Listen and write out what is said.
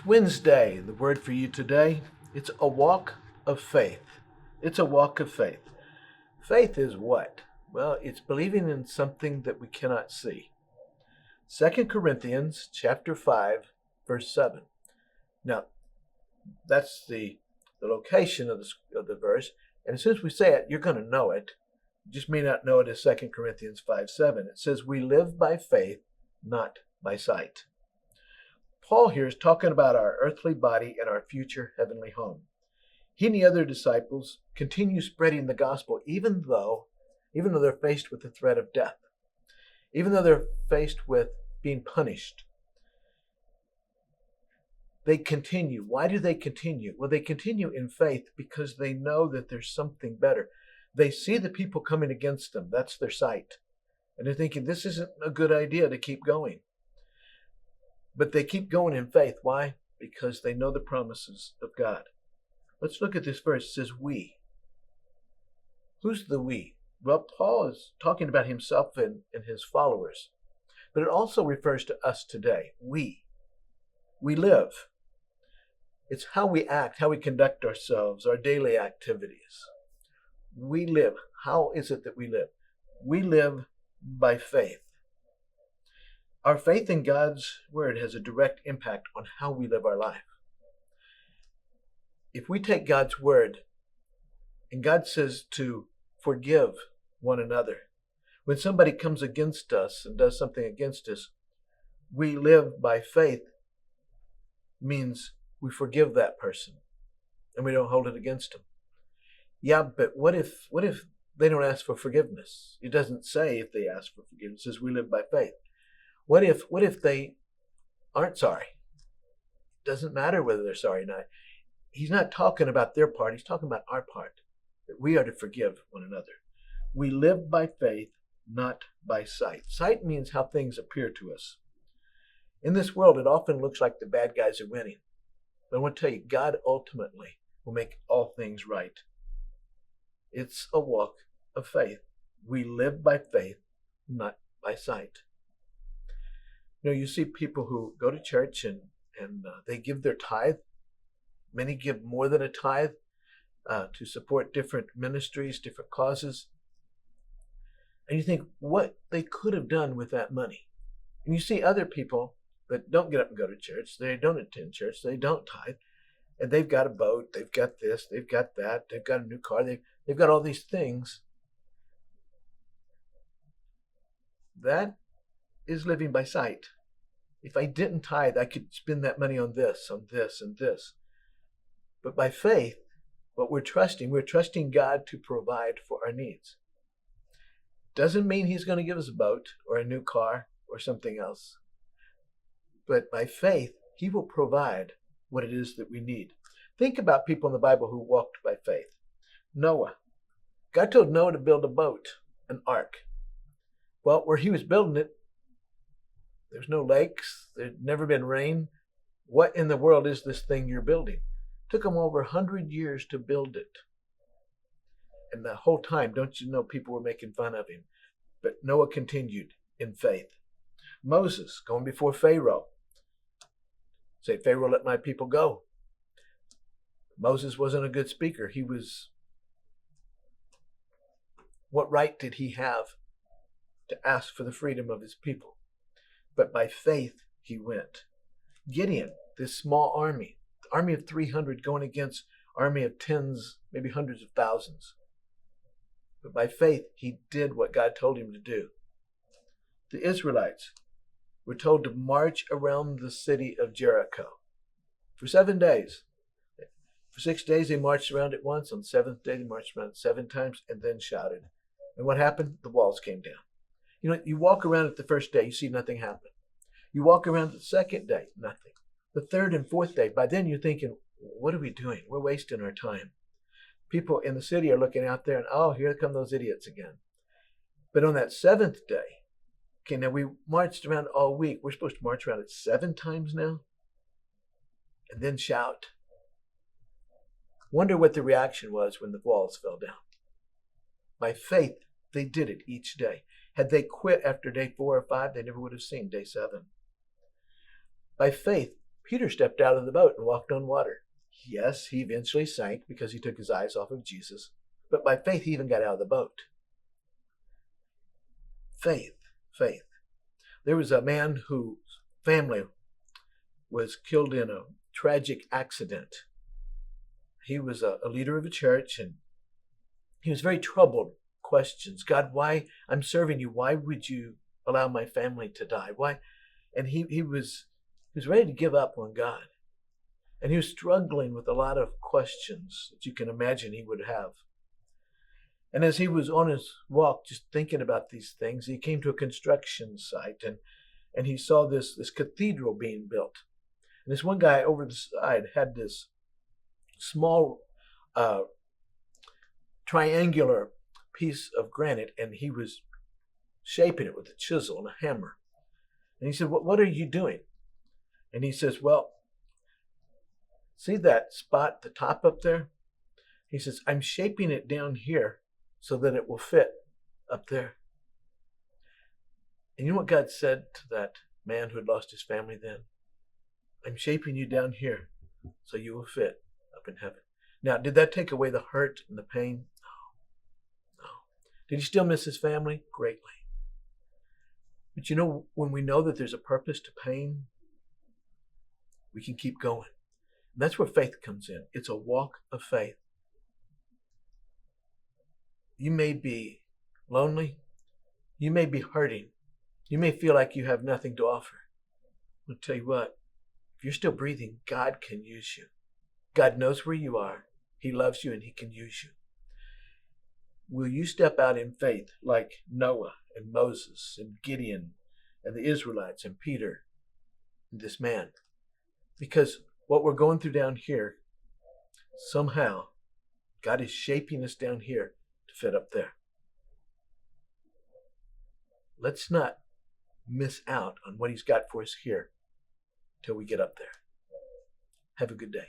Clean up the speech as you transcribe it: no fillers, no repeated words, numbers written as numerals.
It's Wednesday. The word for you today, it's a walk of faith. It's a walk of faith. Faith is what? Well, it's believing in something that we cannot see. 2 Corinthians chapter 5, verse 7. Now, that's the location of the verse. And as soon as we say it, you're going to know it. You just may not know it as 2 Corinthians 5:7. It says, we live by faith, not by sight. Paul here is talking about our earthly body and our future heavenly home. He and the other disciples continue spreading the gospel even though they're faced with the threat of death, even though they're faced with being punished. They continue. Why do they continue? Well, they continue in faith because they know that there's something better. They see the people coming against them. That's their sight. And they're thinking, this isn't a good idea to keep going. But they keep going in faith. Why? Because they know the promises of God. Let's look at this verse. It says, we. Who's the we? Well, Paul is talking about himself and his followers. But it also refers to us today. We live. It's how we act, how we conduct ourselves, our daily activities. We live. How is it that we live? We live by faith. Our faith in God's word has a direct impact on how we live our life. If we take God's word, and God says to forgive one another, when somebody comes against us and does something against us, we live by faith means we forgive that person and we don't hold it against them. Yeah, but what if they don't ask for forgiveness? It doesn't say if they ask for forgiveness. It says we live by faith. What if they aren't sorry? Doesn't matter whether they're sorry or not. He's not talking about their part. He's talking about our part, that we are to forgive one another. We live by faith, not by sight. Sight means how things appear to us. In this world, it often looks like the bad guys are winning. But I want to tell you, God ultimately will make all things right. It's a walk of faith. We live by faith, not by sight. You know, you see people who go to church and they give their tithe. Many give more than a tithe to support different ministries, different causes. And you think what they could have done with that money. And you see other people that don't get up and go to church. They don't attend church. They don't tithe. And they've got a boat. They've got this. They've got that. They've got a new car. They've got all these things. That is living by sight. If I didn't tithe, I could spend that money on this, and this. But by faith, what we're trusting God to provide for our needs. Doesn't mean he's going to give us a boat or a new car or something else. But by faith, he will provide what it is that we need. Think about people in the Bible who walked by faith. Noah. God told Noah to build a boat, an ark. Well, where he was building it, there's no lakes. There'd never been rain. What in the world is this thing you're building? It took him over 100 years to build it. And the whole time, don't you know, people were making fun of him. But Noah continued in faith. Moses, going before Pharaoh. Say, Pharaoh, let my people go. Moses wasn't a good speaker. What right did he have to ask for the freedom of his people? But by faith, he went. Gideon, this small army, the army of 300 going against army of tens, maybe hundreds of thousands. But by faith, he did what God told him to do. The Israelites were told to march around the city of Jericho for 7 days. For 6 days, they marched around it once. On the seventh day, they marched around it 7 times and then shouted. And what happened? The walls came down. You know, you walk around it the first day, you see nothing happen. You walk around the second day, nothing. The third and fourth day, by then you're thinking, what are we doing? We're wasting our time. People in the city are looking out there and, oh, here come those idiots again. But on that 7th day, okay, now we marched around all week. We're supposed to march around it 7 times now? And then shout. Wonder what the reaction was when the walls fell down. By faith, they did it each day. Had they quit after day 4 or 5, they never would have seen day 7. By faith, Peter stepped out of the boat and walked on water. Yes, he eventually sank because he took his eyes off of Jesus, but by faith he even got out of the boat. Faith, faith. There was a man whose family was killed in a tragic accident. He was a leader of a church, and he was very troubled. Questions, God, why? I'm serving you. Why would you allow my family to die? Why? And he was ready to give up on God. And he was struggling with a lot of questions that you can imagine he would have. And as he was on his walk, just thinking about these things, he came to a construction site, and he saw this cathedral being built. And this one guy over the side had this small triangular piece of granite, and he was shaping it with a chisel and a hammer. And he said, what are you doing? And he says, well, see that spot, the top up there? He says, I'm shaping it down here so that it will fit up there. And you know what God said to that man who had lost his family then? I'm shaping you down here so you will fit up in heaven. Now, did that take away the hurt and the pain? No. Did he still miss his family? Greatly. But you know, when we know that there's a purpose to pain, we can keep going. That's where faith comes in. It's a walk of faith. You may be lonely. You may be hurting. You may feel like you have nothing to offer. I'll tell you what, if you're still breathing, God can use you. God knows where you are. He loves you and he can use you. Will you step out in faith like Noah and Moses and Gideon and the Israelites and Peter and this man? Because what we're going through down here, somehow, God is shaping us down here to fit up there. Let's not miss out on what he's got for us here till we get up there. Have a good day.